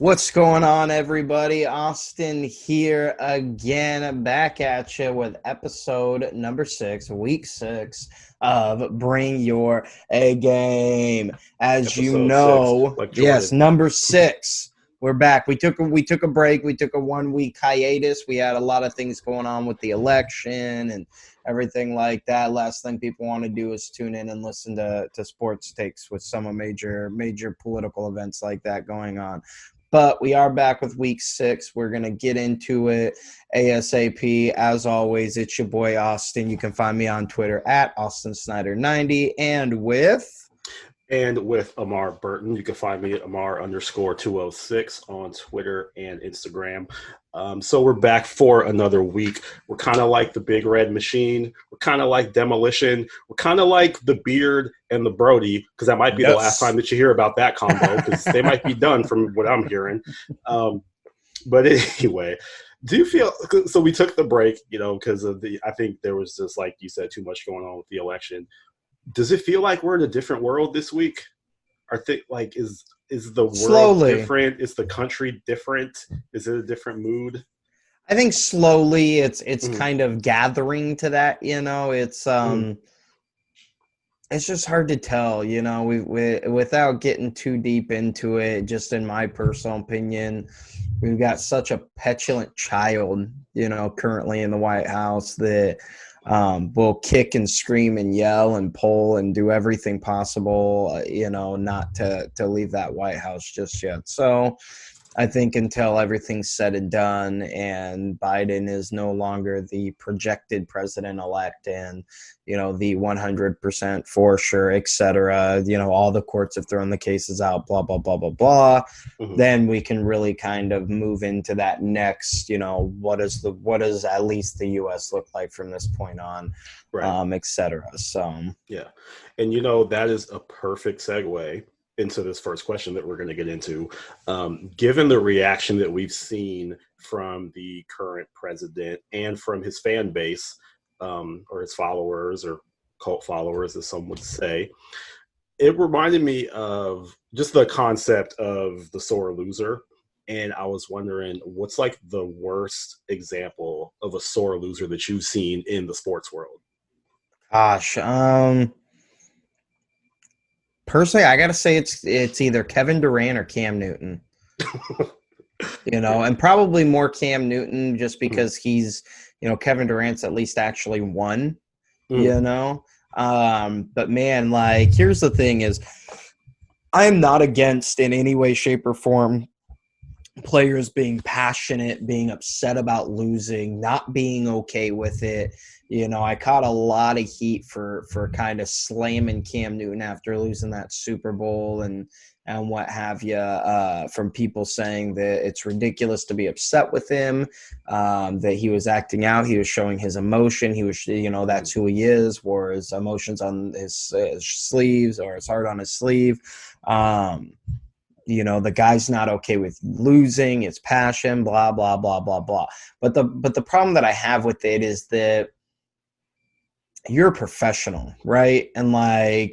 What's going on, everybody? Austin here again, back at you with episode number 6, week 6 of Bring Your A Game. As you Episode 6, know, like yes, Jordan. number 6. We're back. We took a break. We took a 1-week hiatus. We had a lot of things going on with the election and everything like that. Last thing people want to do is tune in and listen to sports takes with some major political events like that going on. But we are back with week 6. We're going to get into it ASAP. As always, it's your boy Austin. You can find me on Twitter at AustinSnyder90 and with... And with Amar Burton, you can find me at Amar_206 on Twitter and Instagram. So we're back for another week. We're kind of like the Big Red Machine. We're kind of like Demolition. We're kind of like the Beard and the Brody, because that might be the last time that you hear about that combo, because they might be done from what I'm hearing. But anyway, do you feel – so we took the break, because of I think there was just, like you said, too much going on with the election. Does it feel like we're in a different world this week? Is the world slowly different? Is the country different? Is it a different mood? I think slowly it's kind of gathering to that, it's just hard to tell, we without getting too deep into it. Just in my personal opinion, we've got such a petulant child, currently in the White House that will kick and scream and yell and pull and do everything possible, not to leave that White House just yet. So I think until everything's said and done and Biden is no longer the projected president-elect and, the 100% for sure, et cetera, all the courts have thrown the cases out, blah, blah, blah, blah, blah, then we can really kind of move into that next, what does at least the U.S. look like from this point on, right. Et cetera. So, yeah. And, that is a perfect segue into this first question that we're going to get into. Given the reaction that we've seen from the current president and from his fan base, or his followers or cult followers, as some would say, it reminded me of just the concept of the sore loser. And I was wondering, what's like the worst example of a sore loser that you've seen in the sports world? Gosh, personally, I gotta say it's either Kevin Durant or Cam Newton. And probably more Cam Newton, just because he's, Kevin Durant's at least actually won. But man, here's the thing: is I am not against in any way, shape, or form players being passionate, being upset about losing, not being okay with it. I caught a lot of heat for kind of slamming Cam Newton after losing that Super Bowl and what have you, from people saying that it's ridiculous to be upset with him, that he was acting out, he was showing his emotion, he was, that's who he is, wore his emotions on his sleeves or his heart on his sleeve. The guy's not okay with losing, it's passion, blah, blah, blah, blah, blah. But the problem that I have with it is that you're a professional, right? And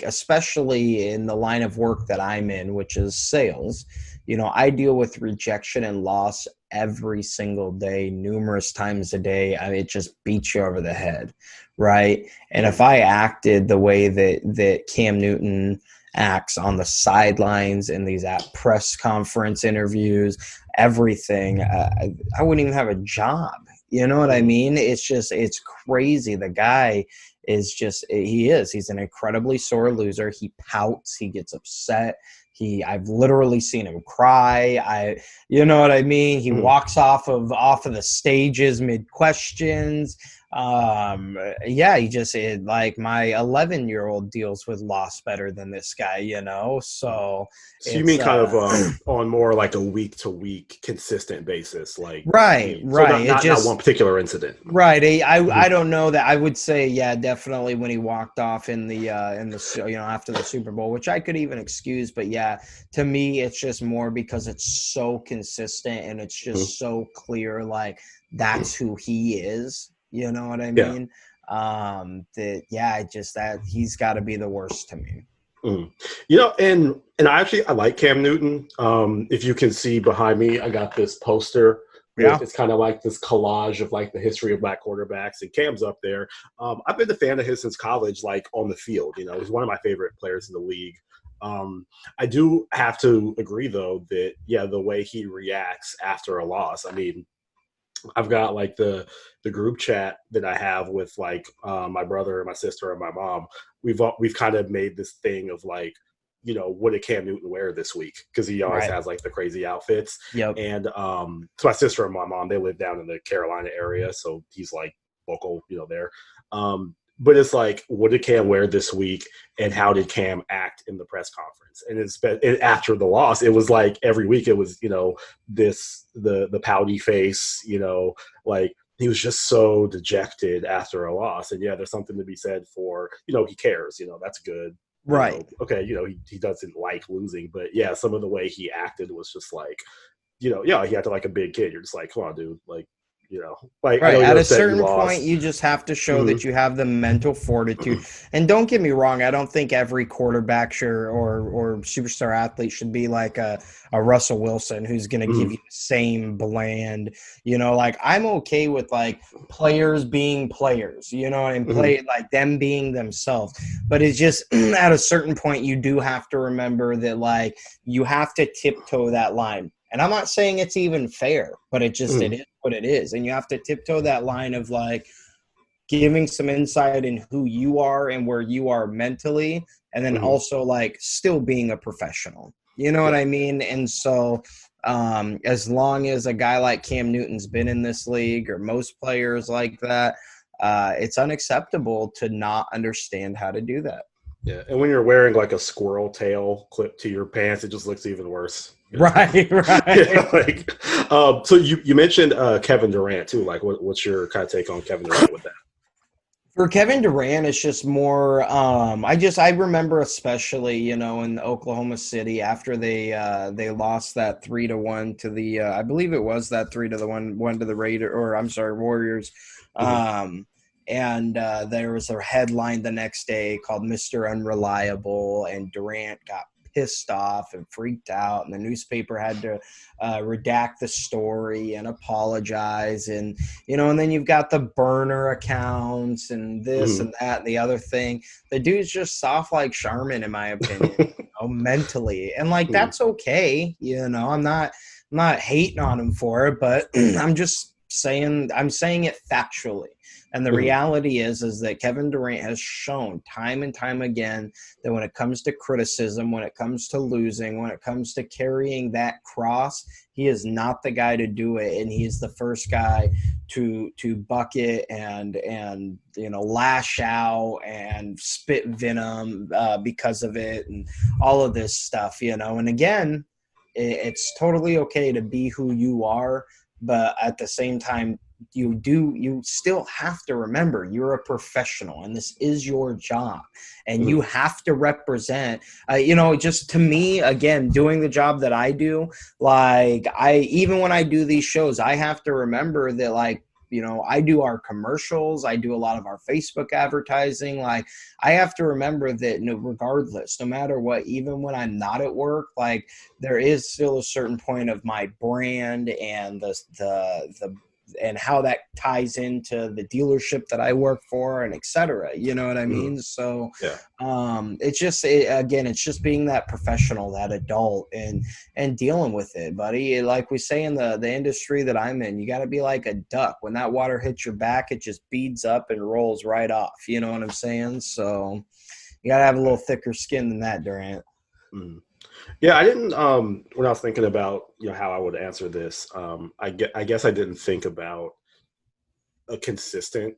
especially in the line of work that I'm in, which is sales, I deal with rejection and loss every single day, numerous times a day. I mean, it just beats you over the head, right? And if I acted the way that Cam Newton acts on the sidelines in these press conference interviews, everything, I wouldn't even have a job. You know what I mean? It's crazy. The guy is he's an incredibly sore loser. He pouts, he gets upset. I've literally seen him cry. You know what I mean? He walks off of the stages mid questions. He just my 11-year-old deals with loss better than this guy, so you mean kind of on more like a week to week consistent basis, right. So not one particular incident, right? I don't know that I would say definitely when he walked off in the after the Super Bowl, which I could even excuse, but to me it's just more because it's so consistent and it's just so clear, that's who he is. You know what I mean? That he's got to be the worst to me. Mm. And I like Cam Newton. If you can see behind me, I got this poster. Yeah. It's kind of like this collage of like the history of black quarterbacks, and Cam's up there. I've been a fan of his since college, like on the field. He's one of my favorite players in the league. I do have to agree, though, that the way he reacts after a loss. I mean, I've got like the group chat that I have with like my brother and my sister and my mom. We've kind of made this thing of like, what did Cam Newton wear this week? Because he always Right. has like the crazy outfits. Yep. And so my sister and my mom, they live down in the Carolina area, so he's like local, there. But it's like, what did Cam wear this week, and how did Cam act in the press conference? And after the loss, it was like every week it was, the pouty face, like he was just so dejected after a loss. And there's something to be said for, he cares, that's good. Right. Okay, he doesn't like losing, but some of the way he acted was just like, he acted like a big kid. You're just like, come on, dude, like. Like right. I know At a upset certain point, you just have to show that you have the mental fortitude. And don't get me wrong, I don't think every quarterback or superstar athlete should be like a Russell Wilson who's going to give you the same bland, like I'm okay with like players being players, and play like them being themselves. But it's just at a certain point, you do have to remember that like you have to tiptoe that line. And I'm not saying it's even fair, but it is what it is. And you have to tiptoe that line of like giving some insight in who you are and where you are mentally, and then also like still being a professional. You know what I mean? And so as long as a guy like Cam Newton's been in this league, or most players like that, it's unacceptable to not understand how to do that. Yeah, and when you're wearing like a squirrel tail clip to your pants, it just looks even worse. Right. So you mentioned Kevin Durant too. Like, what's your kind of take on Kevin Durant with that? For Kevin Durant, it's just more. I remember especially, in Oklahoma City after they lost that 3-1 to the. I believe it was that 3-1 to the Warriors. And there was a headline the next day called Mr. Unreliable, and Durant got pissed off and freaked out, and the newspaper had to redact the story and apologize. And, and then you've got the burner accounts and this and that and the other thing. The dude's just soft like Charmin, in my opinion, mentally. And like, that's okay. I'm not hating on him for it, but I'm saying it factually. And the reality is that Kevin Durant has shown time and time again that when it comes to criticism, when it comes to losing, when it comes to carrying that cross, he is not the guy to do it. And he's the first guy to bucket and lash out and spit venom because of it and all of this stuff, And again, it's totally okay to be who you are, but at the same time, you still have to remember you're a professional and this is your job, and you have to represent, just to me, again, doing the job that I do, like even when I do these shows, I have to remember that, like, I do our commercials. I do a lot of our Facebook advertising. Like, I have to remember that regardless, no matter what, even when I'm not at work, like, there is still a certain point of my brand and the and how that ties into the dealership that I work for, and et cetera. You know what I mean? So it's just being that professional, that adult, and dealing with it, buddy. Like we say in the industry that I'm in, you got to be like a duck. When that water hits your back, it just beads up and rolls right off. You know what I'm saying? So you got to have a little thicker skin than that, Durant. Yeah, I didn't. When I was thinking about how I would answer this, I guess I didn't think about a consistent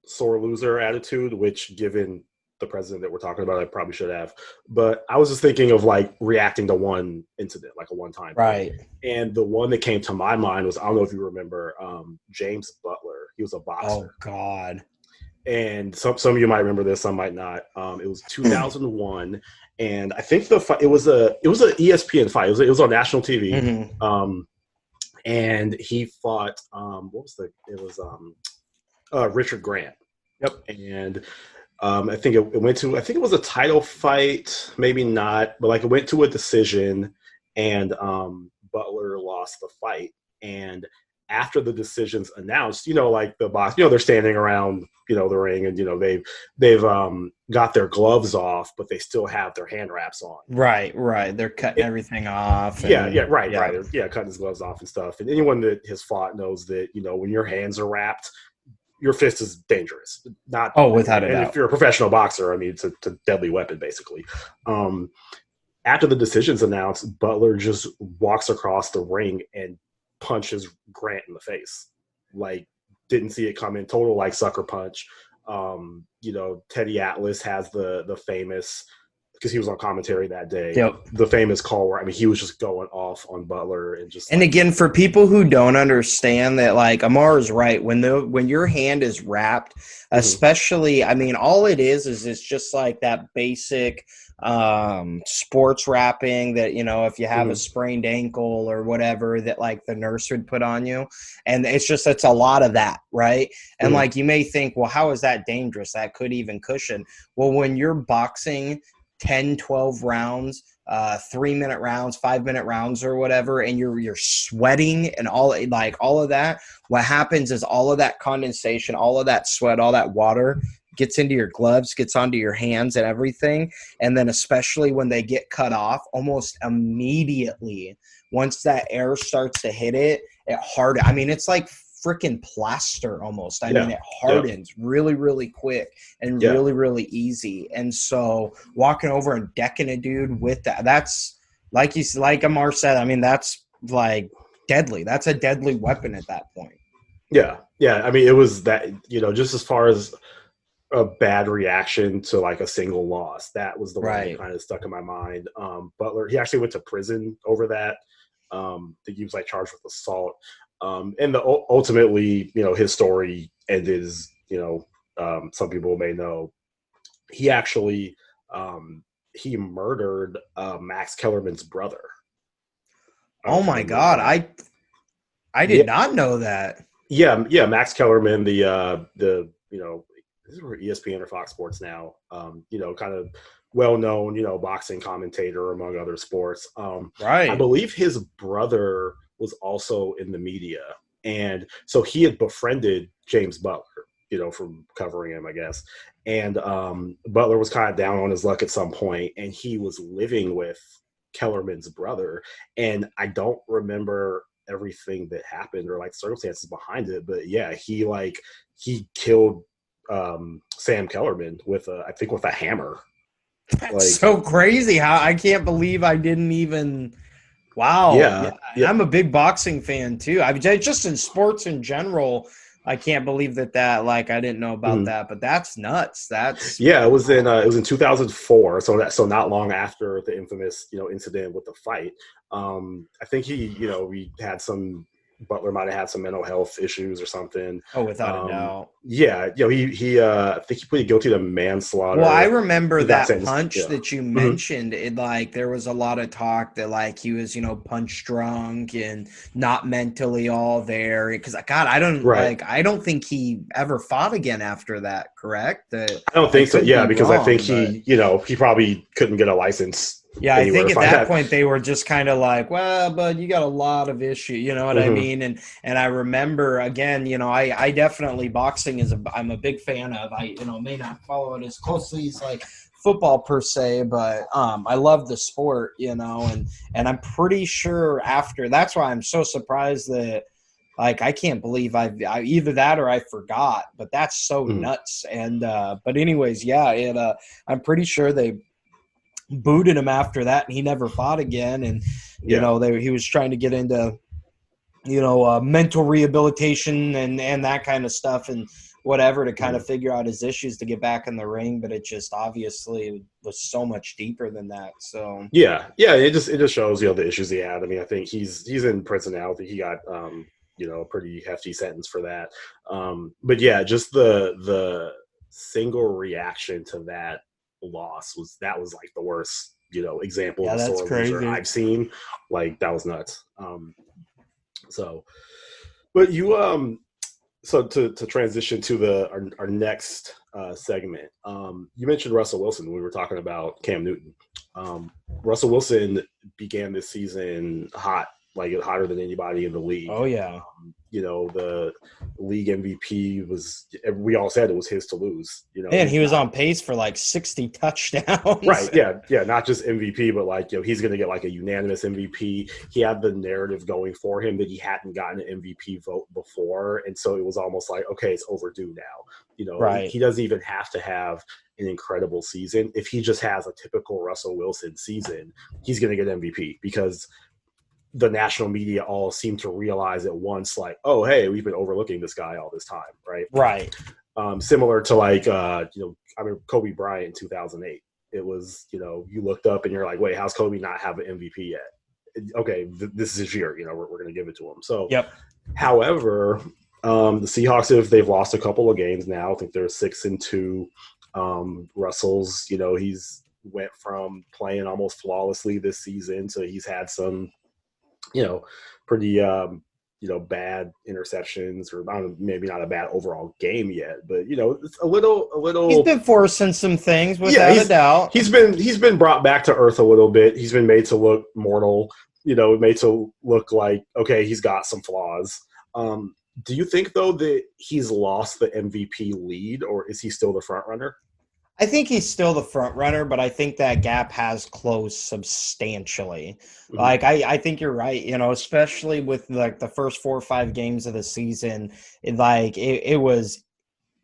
sore loser attitude, which, given the president that we're talking about, I probably should have. But I was just thinking of like reacting to one incident, like a one-time right thing. And the one that came to my mind was, I don't know if you remember, James Butler. He was a boxer. Oh God. And some of you might remember this, some might not. It was 2001. And I think it was a ESPN fight. It was on national TV. And he fought Richard Grant. Yep. And I think it went to, I think it was a title fight, maybe not, but like it went to a decision, and Butler lost the fight. And after the decision's announced, like the box, they're standing around, the ring, and they've got their gloves off, but they still have their hand wraps on. Right. They're cutting everything off. Yeah, And, right. Yeah, cutting his gloves off and stuff. And anyone that has fought knows that when your hands are wrapped, your fist is dangerous. Not without a doubt. If you're a professional boxer, I mean, it's a deadly weapon, basically. After the decision's announced, Butler just walks across the ring and punches Grant in the face. Like, didn't see it coming. Total, like, sucker punch. Teddy Atlas has the famous, because he was on commentary that day. Yep. The famous call where, I mean, he was just going off on Butler and just. And again, for people who don't understand that, like, Amar is right. When your hand is wrapped, especially, I mean, all it is it's just like that basic sports wrapping that, if you have a sprained ankle or whatever that, like, the nurse would put on you. And it's a lot of that, right? And like, you may think, well, how is that dangerous? That could even cushion. Well, when you're boxing 10, 12 rounds, 3-minute rounds, 5-minute rounds or whatever, and you're sweating and all of that, what happens is all of that condensation, all of that sweat, all that water gets into your gloves, gets onto your hands and everything. And then especially when they get cut off, almost immediately, once that air starts to hit it hardens. I mean, it's like freaking plaster almost. I mean, it hardens really, really quick and really, really easy. And so walking over and decking a dude with that's like Amar said, I mean, that's like deadly. That's a deadly weapon at that point. Yeah. I mean, it was that, just as far as a bad reaction to like a single loss, that was the one that kind of stuck in my mind. Butler, he actually went to prison over that. I think he was like charged with assault. And ultimately, his story ended as, some people may know, he actually he murdered Max Kellerman's brother. Oh my God. I did not know that. Yeah. Max Kellerman, the this is for ESPN or Fox Sports now, kind of well-known, boxing commentator among other sports. Right. I believe his brother was also in the media. And so he had befriended James Butler, from covering him, I guess. And Butler was kind of down on his luck at some point, and he was living with Kellerman's brother. And I don't remember everything that happened or like circumstances behind it, but yeah, he killed Sam Kellerman with a hammer. That's so crazy. How I can't believe I didn't even. Wow. Yeah. I'm a big boxing fan too. I just in sports in general. I can't believe that I didn't know about that, but that's nuts. It was in 2004. So not long after the infamous, incident with the fight. I think we had Butler might have had some mental health issues or something. Oh, without a doubt. Yeah, he I think he pleaded guilty to manslaughter. Well, I remember that punch that you mentioned. It there was a lot of talk that he was punch drunk and not mentally all there. Because God, I don't think he ever fought again after that. Correct? I don't think so. Yeah, because I think he probably couldn't get a license. Yeah, I think at that point they were just kind of like, well, but you got a lot of issue, you know what I mean? And I remember again, I definitely boxing I'm a big fan of. I may not follow it as closely as like football per se, but I love the sport, and I'm pretty sure after that's why I'm so surprised that I can't believe I either that or I forgot, but that's so nuts. And but anyways, yeah, I'm pretty sure they booted him after that, and he never fought again. And he was trying to get into mental rehabilitation and that kind of stuff and whatever to kind of figure out his issues to get back in the ring, but it just obviously was so much deeper than that. So it just shows the issues he had. I mean, I think he's in prison now. I think he got a pretty hefty sentence for that. But yeah, just the single reaction to that loss was like the worst example of a sore loser I've seen. Like, that was nuts. So but you So to transition to our next segment, you mentioned Russell Wilson when we were talking about Cam Newton. Russell Wilson began this season hot, like hotter than anybody in the league. Oh yeah. The league MVP was, we all said it was his to lose. And he he's was not, on pace for like 60 touchdowns. right. Yeah. Not just MVP, but like, he's going to get like a unanimous MVP. He had the narrative going for him that he hadn't gotten an MVP vote before. And so it was almost like, okay, it's overdue now. Right. He doesn't even have to have an incredible season. If he just has a typical Russell Wilson season, he's going to get MVP because the national media all seem to realize at once, like, oh, hey, we've been overlooking this guy all this time, right? Right. Similar to like, Kobe Bryant in 2008. It was, you looked up and you're like, wait, how's Kobe not have an MVP yet? Okay, this is his year. We're going to give it to him. So, yep. However, the Seahawks, they've lost a couple of games now. I think they're 6-2. Russell's, he's went from playing almost flawlessly this season, so he's had some pretty bad interceptions, or maybe not a bad overall game yet, but it's a little. He's been forcing some things without a doubt. He's been brought back to earth a little bit. He's been made to look mortal. Made to look like, okay, he's got some flaws. Do you think though that he's lost the MVP lead, or is he still the front runner? I think he's still the front runner, but I think that gap has closed substantially. Mm-hmm. Like, I think you're right, especially with like the first 4 or 5 games of the season, it was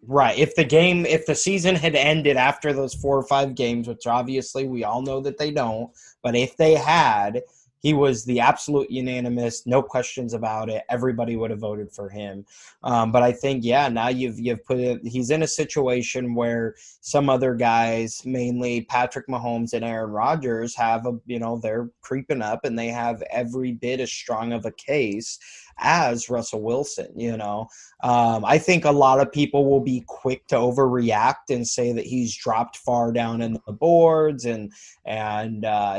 right. If the season had ended after those 4 or 5 games, which obviously we all know that they don't, but if they had, he was the absolute unanimous, no questions about it. Everybody would have voted for him. But I think, now you've put it. He's in a situation where some other guys, mainly Patrick Mahomes and Aaron Rodgers, have they're creeping up, and they have every bit as strong of a case as Russell Wilson. I think a lot of people will be quick to overreact and say that he's dropped far down in the boards and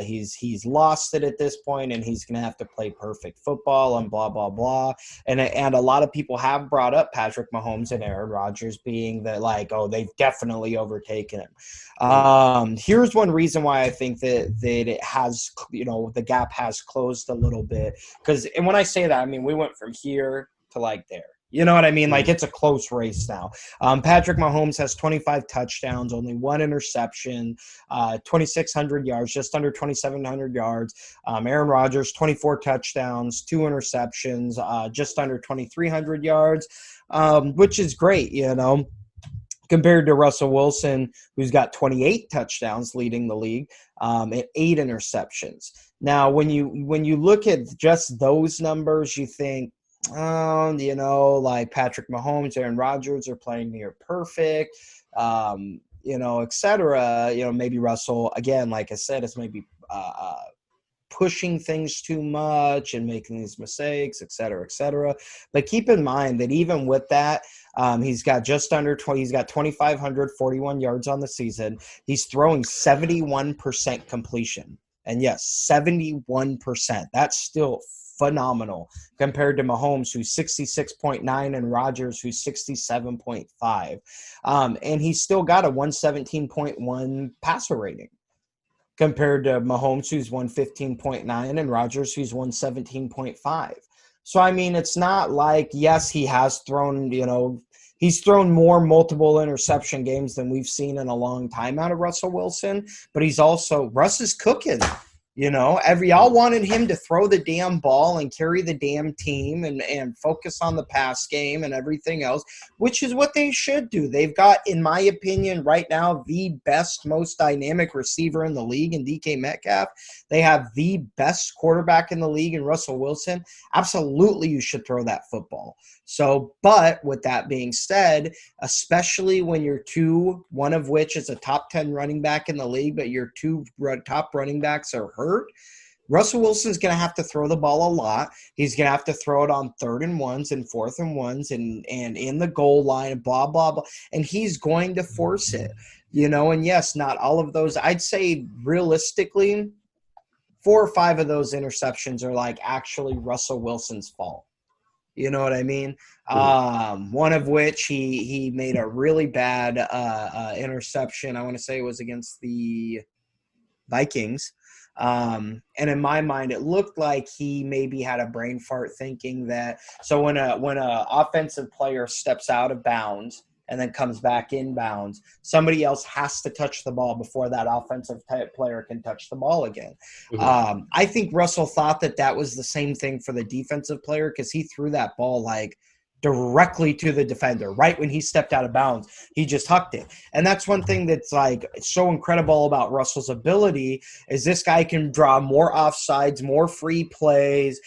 he's lost it at this point, and he's going to have to play perfect football and blah, blah, blah. And a lot of people have brought up Patrick Mahomes and Aaron Rodgers being that, like, oh, they've definitely overtaken him. Here's one reason why I think that it has, the gap has closed a little bit. And when I say that, I mean, we went from here to like there. You know what I mean? Like, it's a close race now. Patrick Mahomes has 25 touchdowns, only 1 interception, 2,600 yards, just under 2,700 yards. Aaron Rodgers, 24 touchdowns, 2 interceptions, just under 2,300 yards, which is great, compared to Russell Wilson, who's got 28 touchdowns leading the league, and 8 interceptions. Now, when you look at just those numbers, you think, like Patrick Mahomes, Aaron Rodgers are playing near perfect, et cetera. Maybe Russell, again, like I said, is maybe pushing things too much and making these mistakes, et cetera, et cetera. But keep in mind that even with that, he's got just under 20. He's got 2,541 yards on the season. He's throwing 71% completion, and yes, 71%. That's still phenomenal compared to Mahomes, who's 66.9, and Rodgers, who's 67.5. And he's still got a 117.1 passer rating compared to Mahomes, who's 115.9, and Rodgers, who's 117.5. So, I mean, it's not like, yes, he has thrown, he's thrown more multiple interception games than we've seen in a long time out of Russell Wilson, but Russ is cooking. Y'all wanted him to throw the damn ball and carry the damn team and focus on the pass game and everything else, which is what they should do. They've got, in my opinion, right now, the best, most dynamic receiver in the league in DK Metcalf. They have the best quarterback in the league in Russell Wilson. Absolutely, you should throw that football. So, but with that being said, especially when your one of which is a top 10 running back in the league, but your 2 top running backs are hurt, Russell Wilson's going to have to throw the ball a lot. He's going to have to throw it on 3rd and 1s and 4th and 1s and in the goal line, blah, blah, blah. And he's going to force it, and yes, not all of those. I'd say realistically, 4 or 5 of those interceptions are like actually Russell Wilson's fault. You know what I mean? One of which he made a really bad interception. I want to say it was against the Vikings. And in my mind, it looked like he maybe had a brain fart thinking that. So when a offensive player steps out of bounds and then comes back in bounds, somebody else has to touch the ball before that offensive type player can touch the ball again. I think Russell thought that was the same thing for the defensive player because he threw that ball like directly to the defender right when he stepped out of bounds. He just hucked it. And that's one thing that's like so incredible about Russell's ability is this guy can draw more offsides, more free plays.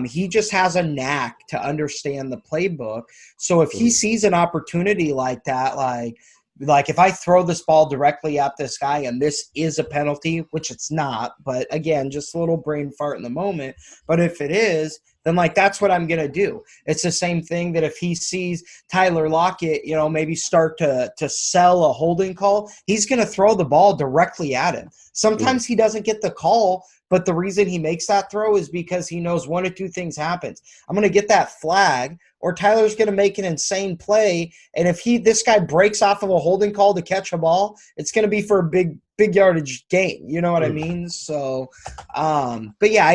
He just has a knack to understand the playbook. So if he sees an opportunity like that, like if I throw this ball directly at this guy and this is a penalty, which it's not, but again, just a little brain fart in the moment. But if it is, then like that's what I'm going to do. It's the same thing that if he sees Tyler Lockett, maybe start to sell a holding call, he's going to throw the ball directly at him. Sometimes he doesn't get the call, but the reason he makes that throw is because he knows one of two things happens. I'm going to get that flag, or Tyler's going to make an insane play. And if this guy breaks off of a holding call to catch a ball, it's going to be for a big yardage gain. You know what I mean? So, but yeah,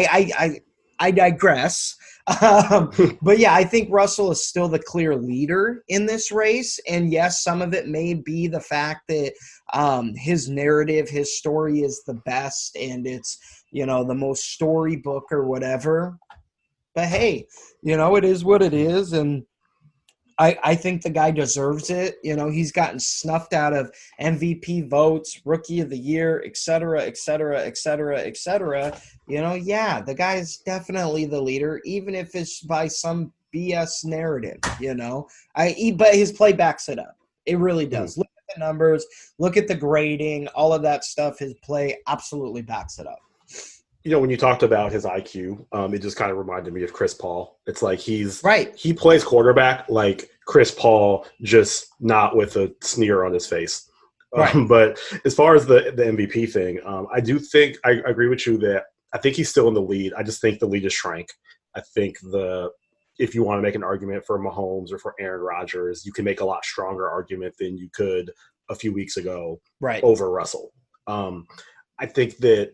I digress. But yeah, I think Russell is still the clear leader in this race. And yes, some of it may be the fact that his narrative, his story is the best and it's, the most storybook or whatever. But hey, it is what it is. And I think the guy deserves it. He's gotten snuffed out of MVP votes, Rookie of the Year, et cetera, et cetera, et cetera, et cetera. Yeah, the guy is definitely the leader, even if it's by some BS narrative, but his play backs it up. It really does. Look at the numbers, look at the grading, all of that stuff. His play absolutely backs it up. When you talked about his IQ, it just kind of reminded me of Chris Paul. It's like he plays quarterback like Chris Paul, just not with a sneer on his face. Right. But as far as the MVP thing, I do think I agree with you that I think he's still in the lead. I just think the lead has shrank. I think if you want to make an argument for Mahomes or for Aaron Rodgers, you can make a lot stronger argument than you could a few weeks ago over Russell. I think that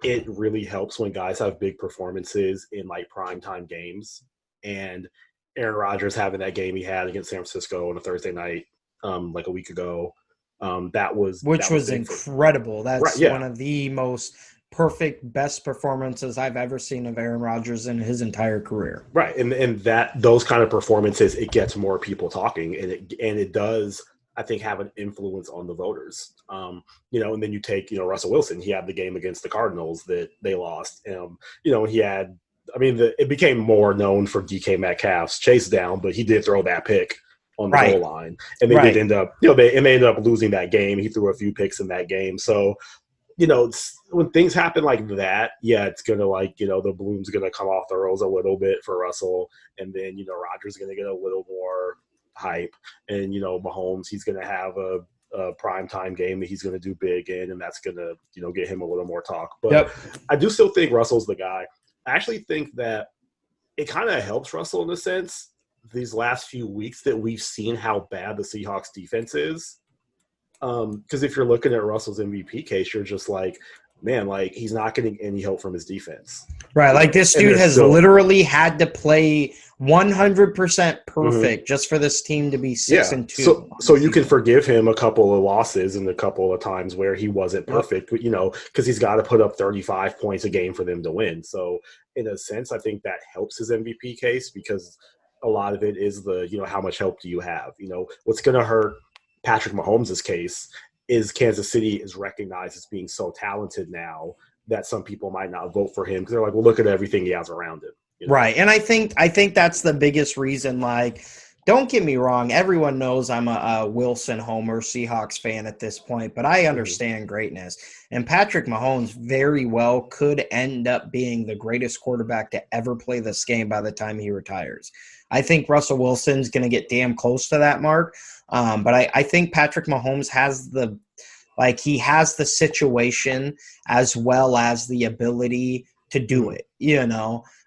it really helps when guys have big performances in like primetime games, and Aaron Rodgers having that game he had against San Francisco on a Thursday night, like a week ago. That was incredible. That's one of the most perfect, best performances I've ever seen of Aaron Rodgers in his entire career. Right. And those kind of performances, it gets more people talking, and it does, I think, have an influence on the voters. And then you take, Russell Wilson, he had the game against the Cardinals that they lost. He had, it became more known for DK Metcalf's chase down, but he did throw that pick on the goal line. And they did end up, they ended up losing that game. He threw a few picks in that game. So, when things happen like that, it's going to the bloom's going to come off the rose a little bit for Russell. And then, Rodgers is going to get a little more hype, and Mahomes, he's going to have a primetime game that he's going to do big in, and that's going to get him a little more talk. But I do still think Russell's the guy. I actually think that it kind of helps Russell in a sense these last few weeks that we've seen how bad the Seahawks defense is, because if you're looking at Russell's MVP case, you're just like, man, like he's not getting any help from his defense. Right, like this dude has literally had to play 100% perfect just for this team to be 6-2. So you can forgive him a couple of losses and a couple of times where he wasn't perfect, because he's got to put up 35 points a game for them to win. So in a sense, I think that helps his MVP case, because a lot of it is how much help do you have? What's going to hurt Patrick Mahomes' case is Kansas City is recognized as being so talented now that some people might not vote for him because they're like, well, look at everything he has around him. Right. And I think that's the biggest reason. Like, don't get me wrong. Everyone knows I'm a Wilson Homer Seahawks fan at this point, but I understand greatness. And Patrick Mahomes very well could end up being the greatest quarterback to ever play this game by the time he retires. I think Russell Wilson's going to get damn close to that mark. But I think Patrick Mahomes has he has the situation as well as the ability to do it,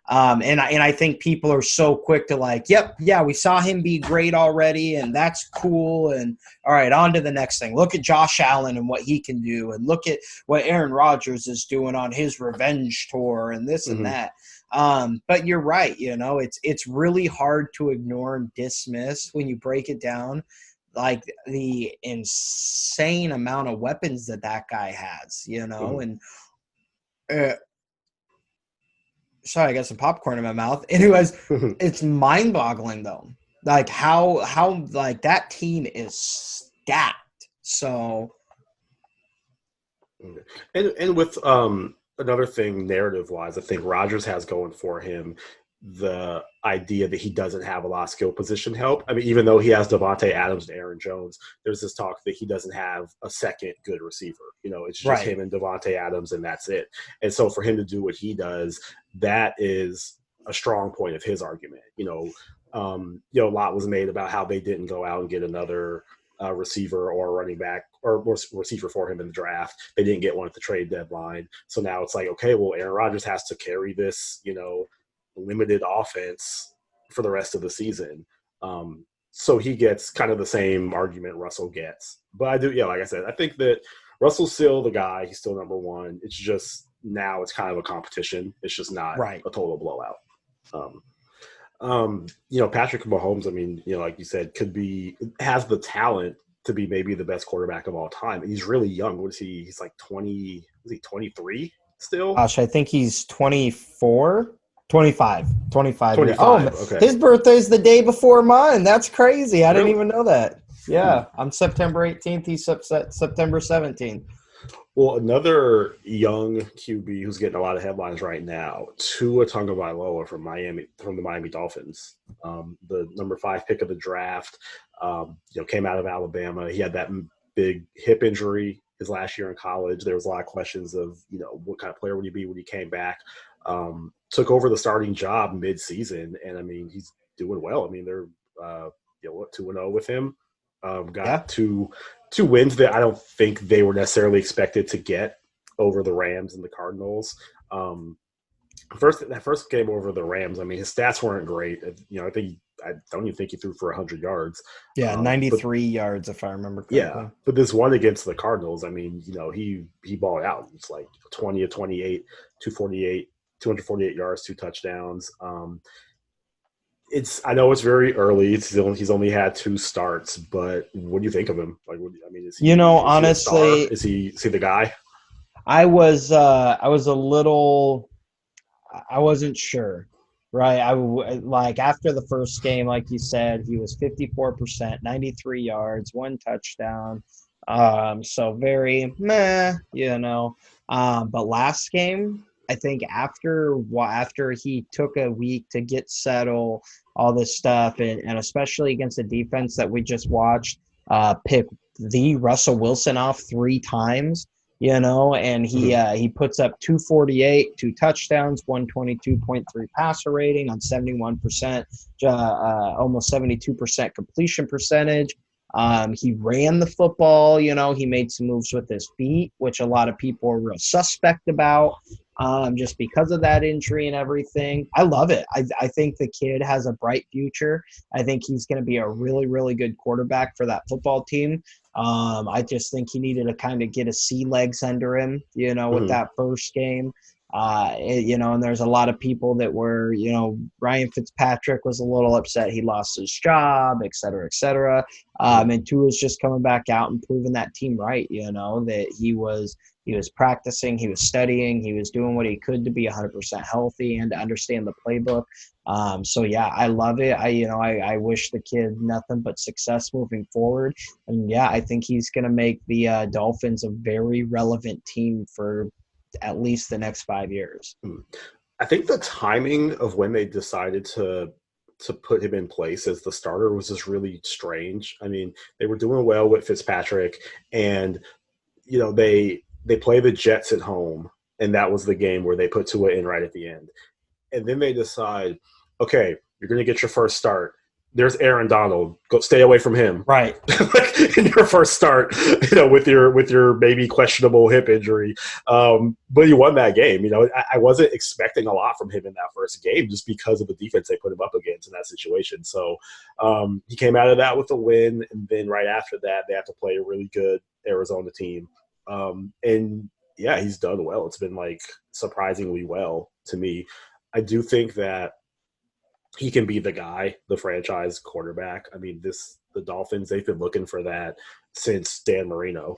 And I think people are so quick to like, yep, yeah, we saw him be great already, and that's cool. And all right, on to the next thing. Look at Josh Allen and what he can do, and look at what Aaron Rodgers is doing on his revenge tour, and this and that. But you're right. It's really hard to ignore and dismiss when you break it down, like the insane amount of weapons that guy has. And sorry, I got some popcorn in my mouth. Anyways, it's mind-boggling though, like how like that team is stacked. So, and with another thing, narrative-wise, I think Rodgers has going for him the idea that he doesn't have a lot of skill position help. I mean, even though he has Devontae Adams and Aaron Jones, there's this talk that he doesn't have a second good receiver. It's just him and Devontae Adams, and that's it. And so for him to do what he does, that is a strong point of his argument. A lot was made about how they didn't go out and get another receiver or running back or receiver for him in the draft. They didn't get one at the trade deadline. So now it's like, okay, well, Aaron Rodgers has to carry this, limited offense for the rest of the season. So he gets kind of the same argument Russell gets. But I do, like I said, I think that Russell's still the guy. He's still number one. It's just now it's kind of a competition. It's just not a total blowout. Patrick Mahomes, I mean, like you said, has the talent to be maybe the best quarterback of all time. And he's really young. What is he? He's like 20, is he 23 still? Gosh, I think he's 24. 25. 25. Okay. His birthday's the day before mine. That's crazy. I didn't even know that. Yeah, I'm September 18th. He's September 17th. Well, another young QB who's getting a lot of headlines right now, Tua Tagovailoa from the Miami Dolphins, the number 5 pick of the draft. Came out of Alabama. He had that big hip injury his last year in college. There was a lot of questions of what kind of player would he be when he came back. Took over the starting job mid-season, and I mean he's doing well. I mean they're 2-0 with him. Got two wins that I don't think they were necessarily expected to get over the Rams and the Cardinals. That first game over the Rams, I mean his stats weren't great. I don't even think he threw for 100 yards. Yeah, 93 yards if I remember correctly. Yeah, but this one against the Cardinals, I mean he balled out. It's like 20 of 28, 248 yards, 2 touchdowns. I know it's very early. He's only had 2 starts, but what do you think of him? Like, is he? Honestly, is he the guy? I was a little. I wasn't sure, right? like after the first game, like you said, he was 54%, 93 yards, 1 touchdown. So very meh, But last game, I think after he took a week to get settled, all this stuff, and especially against the defense that we just watched, pick the Russell Wilson off 3 times, and he puts up 248, 2 touchdowns, 122.3 passer rating on 71%, almost 72% completion percentage. He ran the football, he made some moves with his feet, which a lot of people are real suspect about, just because of that injury and everything. I love it. I think the kid has a bright future. I think he's going to be a really, really good quarterback for that football team. I just think he needed to kind of get his sea legs under him, with that first game. And there's a lot of people that were, Ryan Fitzpatrick was a little upset he lost his job, et cetera, et cetera. And Tua's just coming back out and proving that team right, that he was practicing, he was studying, he was doing what he could to be 100% healthy and to understand the playbook. So yeah, I love it. I wish the kid nothing but success moving forward. And yeah, I think he's going to make the Dolphins a very relevant team for at least the next 5 years. I think the timing of when they decided to put him in place as the starter was just really strange. I mean, they were doing well with Fitzpatrick, and they play the Jets at home, and that was the game where they put Tua in right at the end. And then they decide, okay, you're going to get your first start. there's Aaron Donald. Go stay away from him. Right. In your first start, with your maybe questionable hip injury. But he won that game. I wasn't expecting a lot from him in that first game just because of the defense they put him up against in that situation. So he came out of that with a win, and then right after that, they have to play a really good Arizona team. And yeah, he's done well. It's been like surprisingly well to me. I do think that he can be the guy, the franchise quarterback. I mean, the Dolphins, they've been looking for that since Dan Marino.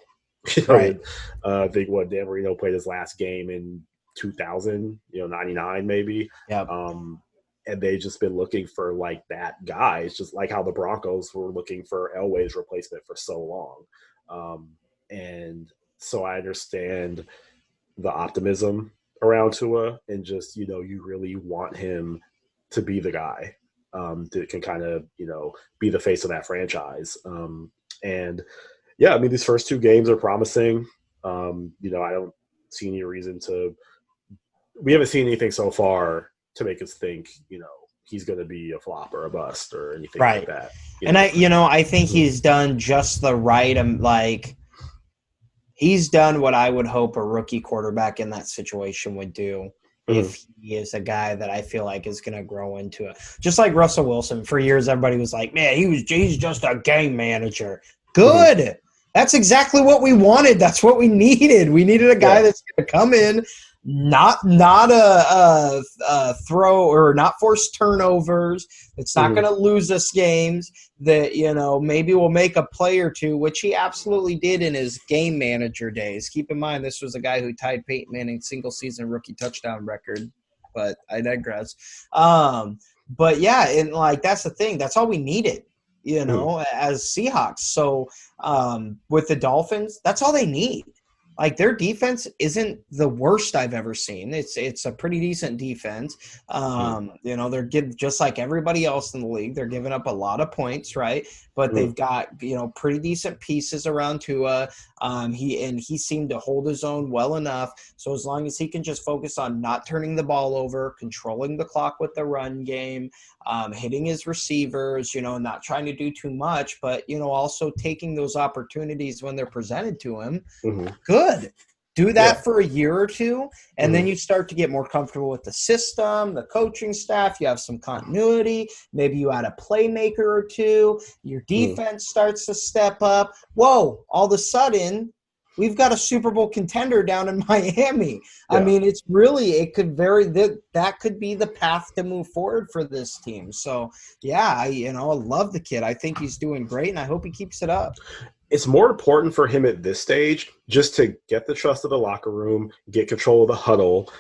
Right. I think Dan Marino played his last game in 2000, 99 maybe. Yep. And they've just been looking for like that guy. It's just like how the Broncos were looking for Elway's replacement for so long. And so I understand the optimism around Tua, and just, you really want him to be the guy that can kind of, be the face of that franchise. And yeah, I mean, these first two games are promising. I don't see any reason we haven't seen anything so far to make us think, he's going to be a flop or a bust or anything like that. And I think he's done just the right, he's done what I would hope a rookie quarterback in that situation would do. If he is a guy that I feel like is going to grow into it. Just like Russell Wilson. For years, everybody was like, man, he's just a game manager. Good. That's exactly what we wanted. That's what we needed. We needed a guy that's going to come in, not throw or not force turnovers. It's not going to lose us games. That, maybe will make a play or two, which he absolutely did in his game manager days. Keep in mind, this was a guy who tied Peyton Manning's single-season rookie touchdown record, but I digress. But, yeah, and, that's the thing. That's all we needed, as Seahawks. So, with the Dolphins, that's all they need. Their defense isn't the worst I've ever seen. It's a pretty decent defense. They're just like everybody else in the league. They're giving up a lot of points, right? But they've got, pretty decent pieces around Tua. He seemed to hold his own well enough. So as long as he can just focus on not turning the ball over, controlling the clock with the run game, hitting his receivers, not trying to do too much, but, also taking those opportunities when they're presented to him. Good. Do that for a year or two, and then you start to get more comfortable with the system, the coaching staff. You have some continuity. Maybe you add a playmaker or two. Your defense starts to step up. Whoa, all of a sudden, we've got a Super Bowl contender down in Miami. I mean, that could be the path to move forward for this team. So, I love the kid. I think he's doing great, and I hope he keeps it up. It's more important for him at this stage just to get the trust of the locker room, get control of the huddle,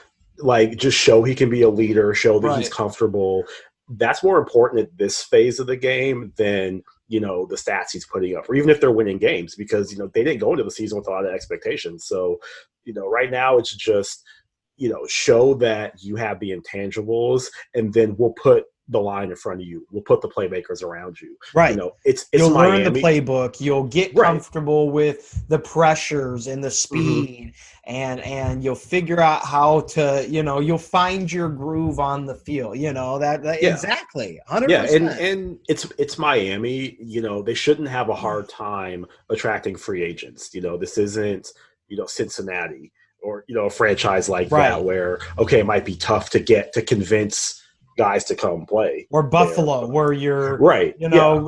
just show he can be a leader, show that he's comfortable. That's more important at this phase of the game than, the stats he's putting up, or even if they're winning games, because, they didn't go into the season with a lot of expectations. So, right now it's just, show that you have the intangibles, and then we'll put the line in front of you. We'll put the playmakers around you. Right. It's You'll Miami. learn the playbook. You'll get comfortable with the pressures and the speed, and you'll figure out how to, you'll find your groove on the field. Exactly. 100%. Yeah, and it's Miami. They shouldn't have a hard time attracting free agents. This isn't, Cincinnati or, a franchise like that where, it might be tough to convince guys to come play, or Buffalo, where you're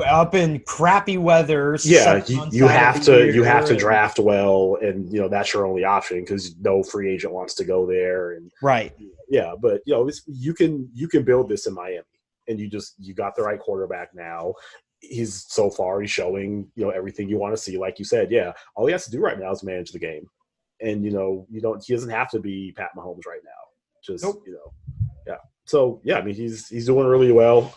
up in crappy weather. You have to draft well, and that's your only option because no free agent wants to go there. And but you can build this in Miami, and you got the right quarterback now. He's showing everything you want to see. Like you said, all he has to do right now is manage the game, and he doesn't have to be Pat Mahomes right now. So I mean, he's doing really well.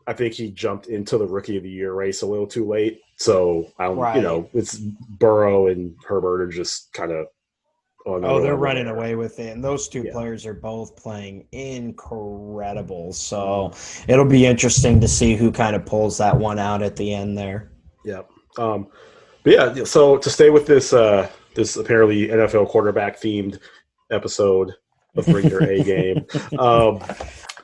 I think he jumped into the Rookie of the Year race a little too late. So it's Burrow and Herbert are just kind of. They're running away with it, and those two players are both playing incredible. So it'll be interesting to see who kind of pulls that one out at the end there. Yeah. So to stay with this apparently NFL quarterback themed episode of Bring Your A Game.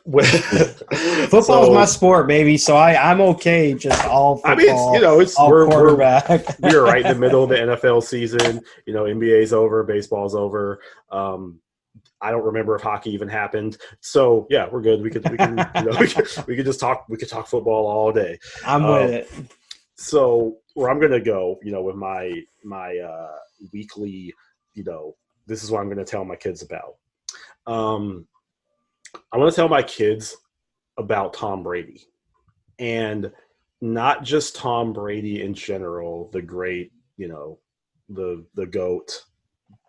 Football's my sport, baby. So I'm okay. Just all football. I mean, it's all quarterback. We're right in the middle of the NFL season. NBA's over, baseball's over. I don't remember if hockey even happened. So yeah, we're good. We could just talk. We could talk football all day. I'm with it. So where I'm gonna go, with my weekly, this is what I'm gonna tell my kids about. I want to tell my kids about Tom Brady, and not just Tom Brady in general, the great, the GOAT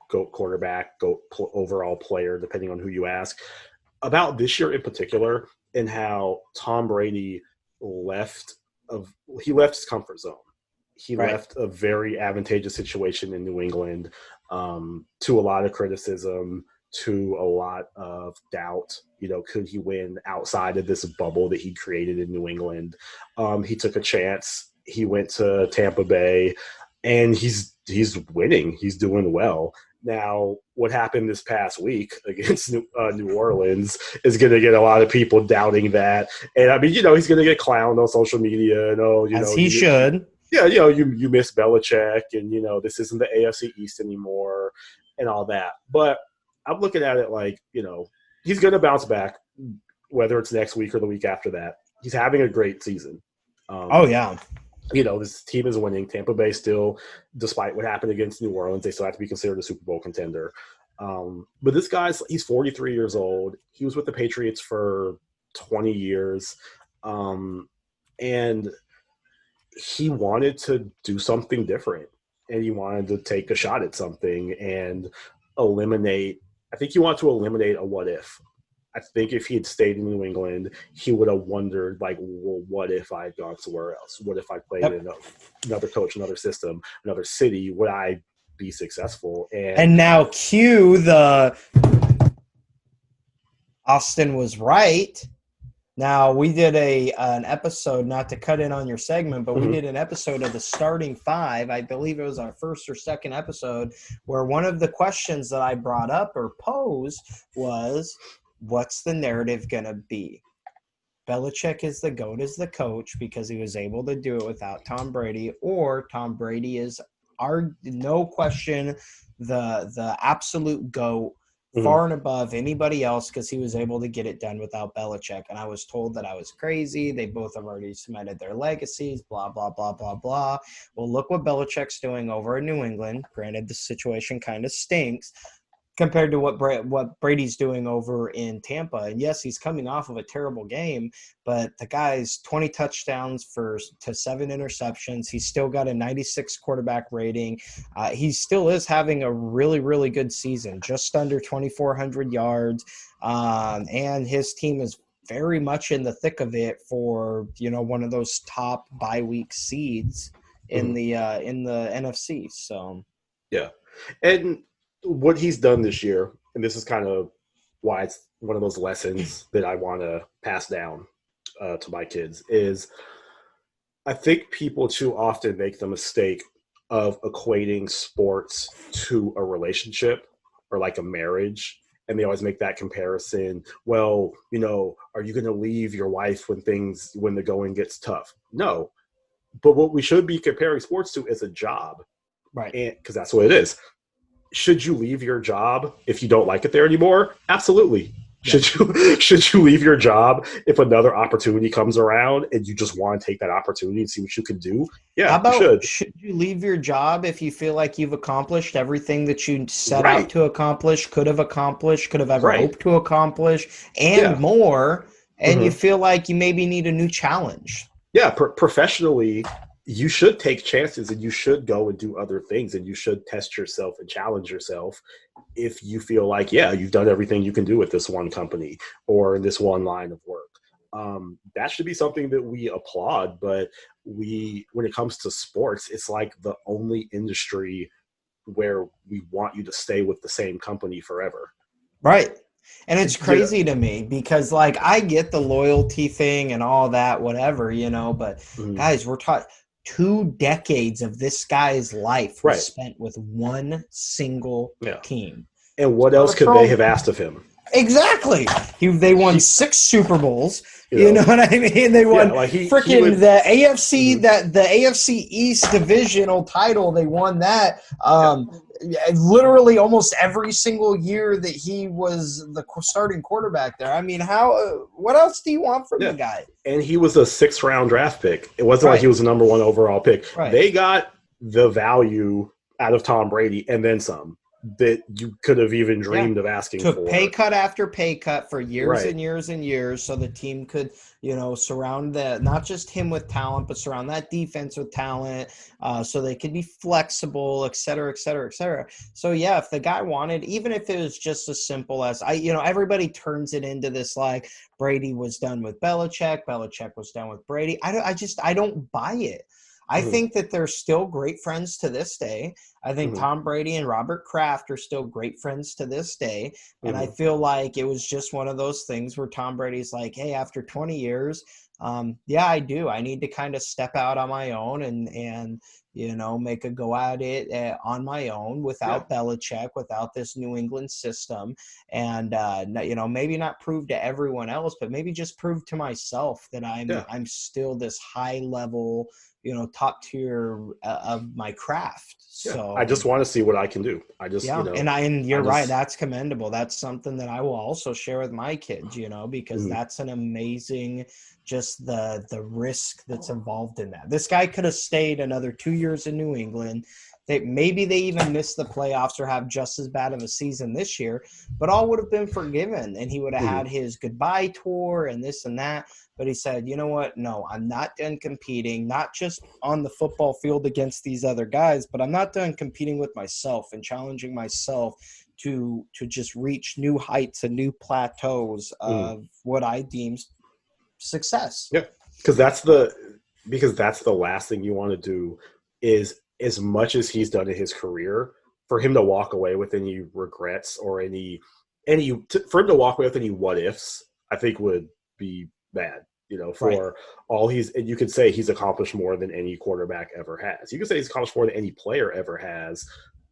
quarterback, GOAT overall player, depending on who you ask, about this year in particular, and how Tom Brady left his comfort zone. He left a very advantageous situation in New England, to a lot of criticism, to a lot of doubt. Could he win outside of this bubble that he created in New England? He took a chance. He went to Tampa Bay, and he's winning. He's doing well. Now, what happened this past week against New Orleans is going to get a lot of people doubting that. And I mean, he's going to get clowned on social media and as he should. Yeah, you miss Belichick, and this isn't the AFC East anymore, and all that. But I'm looking at it like, he's going to bounce back, whether it's next week or the week after that. He's having a great season. Oh yeah. This team is winning. Tampa Bay still, despite what happened against New Orleans, they still have to be considered a Super Bowl contender. But this he's 43 years old. He was with the Patriots for 20 years. And he wanted to do something different. And he wanted to take a shot at something and eliminate – I think he wanted to eliminate a what if. I think if he had stayed in New England, he would have wondered, like, well, what if I had gone somewhere else? What if I played in another coach, another system, another city? Would I be successful? And now cue the Austin was right. Now, we did an episode, not to cut in on your segment, but we did an episode of the Starting Five. I believe it was our first or second episode, where one of the questions that I brought up or posed was, what's the narrative going to be? Belichick is the GOAT as the coach because he was able to do it without Tom Brady, or Tom Brady is, no question, the absolute GOAT, far and above anybody else because he was able to get it done without Belichick. And I was told that I was crazy. They both have already cemented their legacies, blah, blah, blah, blah, blah. Well, look what Belichick's doing over in New England. Granted, the situation kind of stinks compared to what Brady's doing over in Tampa. And yes, he's coming off of a terrible game, but the guy's 20 touchdowns to 7 interceptions. He's still got a 96 quarterback rating. He still is having a really, really good season, just under 2,400 yards. And his team is very much in the thick of it for, one of those top bye week seeds in the NFC. So, yeah. And what he's done this year, and this is kind of why it's one of those lessons that I want to pass down to my kids, is I think people too often make the mistake of equating sports to a relationship or like a marriage. And they always make that comparison. Well, are you going to leave your wife when the going gets tough? No. But what we should be comparing sports to is a job. Right. Because that's what it is. Should you leave your job if you don't like it there anymore? Absolutely. Yeah. Should you leave your job if another opportunity comes around and you just want to take that opportunity and see what you can do? Yeah, should you leave your job if you feel like you've accomplished everything that you set out to accomplish, could have ever hoped to accomplish, and more, and you feel like you maybe need a new challenge? Yeah, professionally, you should take chances and you should go and do other things and you should test yourself and challenge yourself if you feel like, you've done everything you can do with this one company or in this one line of work. That should be something that we applaud, but when it comes to sports, it's like the only industry where we want you to stay with the same company forever. Right. And it's crazy to me because, like, I get the loyalty thing and all that, whatever, but guys, we're taught 2 decades of this guy's life was spent with one single team. And what else could they have asked of him? Exactly. They won 6 Super Bowls. You know what I mean? They won freaking the AFC the AFC East divisional title. They won that. Literally almost every single year that he was the starting quarterback there. I mean, what else do you want from the guy? And he was a 6th-round draft pick. It wasn't like he was a number 1 overall pick. Right. They got the value out of Tom Brady and then some that you could have even dreamed of asking for. Took pay cut after pay cut for years and years and years so the team could, surround not just him with talent, but surround that defense with talent so they could be flexible, et cetera, et cetera, et cetera. So, yeah, if the guy wanted, even if it was just as simple as, everybody turns it into this like Brady was done with Belichick was done with Brady. I don't buy it. I think that they're still great friends to this day. I think Tom Brady and Robert Kraft are still great friends to this day. And I feel like it was just one of those things where Tom Brady's like, hey, after 20 years, I do. I need to kind of step out on my own and make a go at it on my own without Belichick, without this New England system. And, maybe not prove to everyone else, but maybe just prove to myself that I'm still this high level, top tier of my craft. So I just want to see what I can do. And you're right. That's commendable. That's something that I will also share with my kids, because that's an amazing, just the risk that's involved in that. This guy could have stayed another 2 years in New England. Maybe they even missed the playoffs or have just as bad of a season this year, but all would have been forgiven. And he would have had his goodbye tour and this and that. But he said, you know what? No, I'm not done competing, not just on the football field against these other guys, but I'm not done competing with myself and challenging myself to just reach new heights and new plateaus of what I deem success. Yeah, because that's the last thing you want to do is, as much as he's done in his career, for him to walk away with any regrets or for him to walk away with any what ifs, I think would be bad. All and you could say he's accomplished more than any quarterback ever has. You could say he's accomplished more than any player ever has,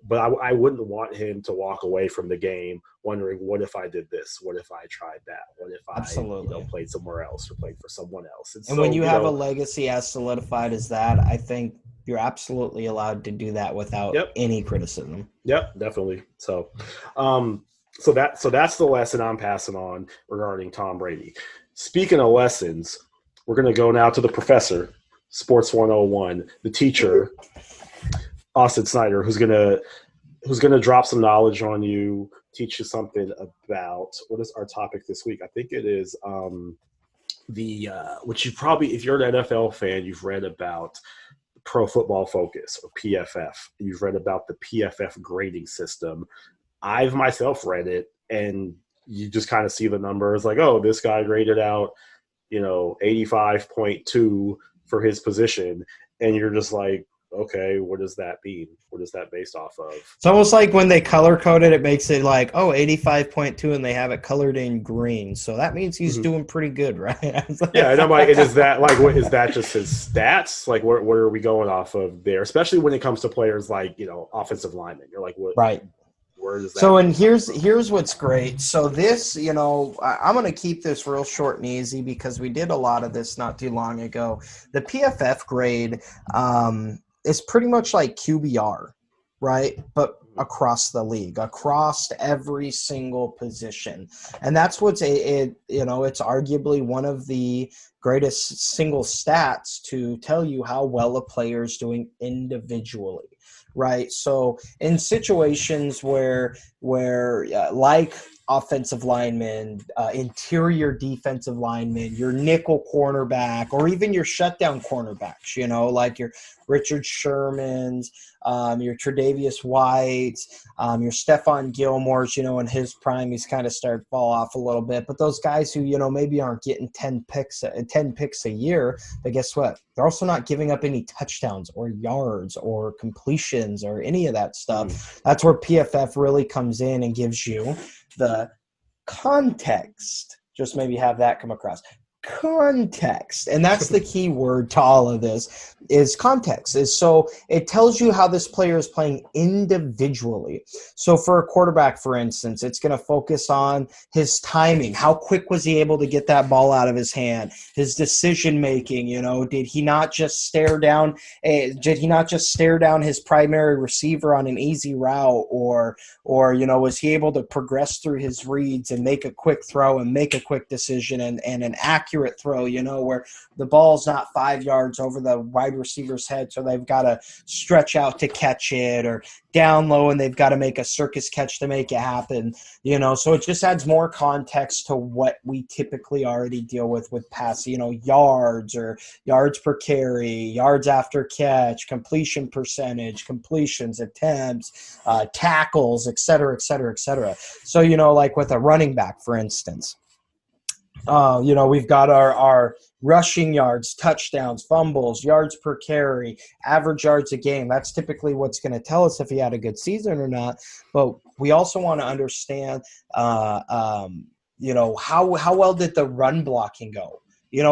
but I wouldn't want him to walk away from the game wondering, what if I did this? What if I tried that? What if I played somewhere else or played for someone else? And when you have a legacy as solidified as that, I think you're absolutely allowed to do that without any criticism. Yep, definitely. So, so that's the lesson I'm passing on regarding Tom Brady. Speaking of lessons, we're going to go now to the professor, Sports 101, the teacher, Austin Snyder, who's going to drop some knowledge on you, teach you something about what is our topic this week. I think it is which you probably, if you're an NFL fan, you've read about Pro Football Focus or PFF. You've read about the PFF grading system. I've myself read it, and you just kind of see the numbers like, oh, this guy graded out, 85.2 for his position. And you're just like, okay, what does that mean? What is that based off of? It's almost like when they color code it, it makes it like, 85.2, and they have it colored in green. So that means he's doing pretty good, right? Yeah, and I'm like, is that just his stats? Like, what are we going off of there? Especially when it comes to players like, offensive linemen. You're like, what? Right. Where does that so, and here's what's great. So this, I'm going to keep this real short and easy because we did a lot of this not too long ago. The PFF grade is pretty much like QBR, right? But across the league, across every single position. And that's what's it's arguably one of the greatest single stats to tell you how well a player is doing individually. Right. So in situations where like offensive linemen, interior defensive linemen, your nickel cornerback, or even your shutdown cornerbacks, like your Richard Shermans, your Tre'Davious Whites, your Stephon Gilmore's, in his prime, he's kind of started to fall off a little bit. But those guys who, maybe aren't getting 10 picks a year, but guess what? They're also not giving up any touchdowns or yards or completions or any of that stuff. That's where PFF really comes in and gives you the context. Just maybe have that come across. context. And that's the key word to all of this is context. Is so it tells you how this player is playing individually. So for a quarterback, for instance, it's going to focus on his timing. How quick was he able to get that ball out of his hand? His decision making, did he not just stare down his primary receiver on an easy route, or was he able to progress through his reads and make a quick throw and make a quick decision and an accurate throw, where the ball's not 5 yards over the wide receiver's head, so they've got to stretch out to catch it, or down low and they've got to make a circus catch to make it happen, so it just adds more context to what we typically already deal with pass, yards or yards per carry, yards after catch, completion percentage, completions, attempts, tackles, et cetera, et cetera, et cetera. So, like with a running back, for instance, we've got our rushing yards, touchdowns, fumbles, yards per carry, average yards a game. That's typically what's going to tell us if he had a good season or not. But we also want to understand, how well did the run blocking go?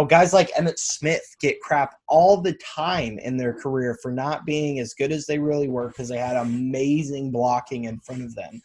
Guys like Emmitt Smith get crap all the time in their career for not being as good as they really were because they had amazing blocking in front of them.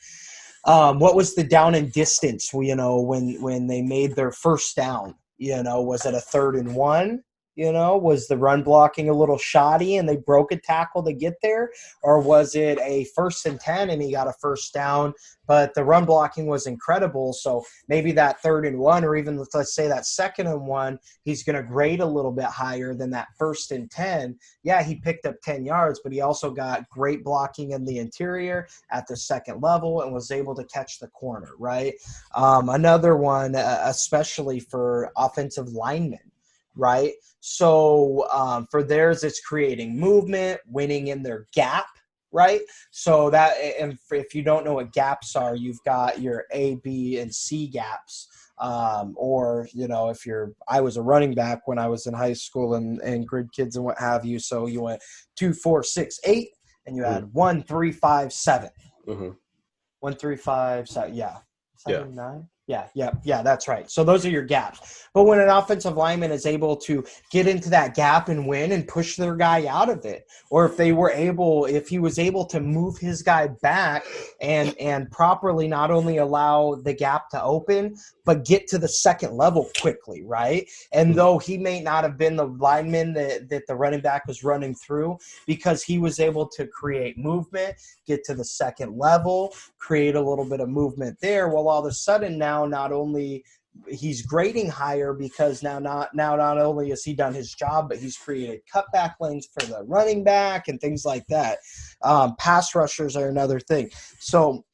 What was the down and distance, when they made their first down? Was it a 3rd and 1? Was the run blocking a little shoddy and they broke a tackle to get there? Or was it a 1st and 10 and he got a first down, but the run blocking was incredible? So maybe that 3rd and 1, or even let's say that 2nd and 1, he's going to grade a little bit higher than that 1st and 10. Yeah, he picked up 10 yards, but he also got great blocking in the interior at the second level and was able to catch the corner, right? Another one, especially for offensive linemen, right? So for theirs, it's creating movement, winning in their gap, right? So that, and if you don't know what gaps are, you've got your A, B, and C gaps. Or, I was a running back when I was in high school and grid kids and what have you. So you went 2, 4, 6, 8, and you had 1, 3, 5, 7. 1, 3, 5, 7. Yeah. 7, 9. Yeah, that's right. So those are your gaps. But when an offensive lineman is able to get into that gap and win and push their guy out of it, or if he was able to move his guy back and properly not only allow the gap to open, but get to the second level quickly, right? And though he may not have been the lineman that the running back was running through, because he was able to create movement, get to the second level, create a little bit of movement there, well, all of a sudden now not only he's grading higher because now not only has he done his job, but he's created cutback lanes for the running back and things like that. Pass rushers are another thing. So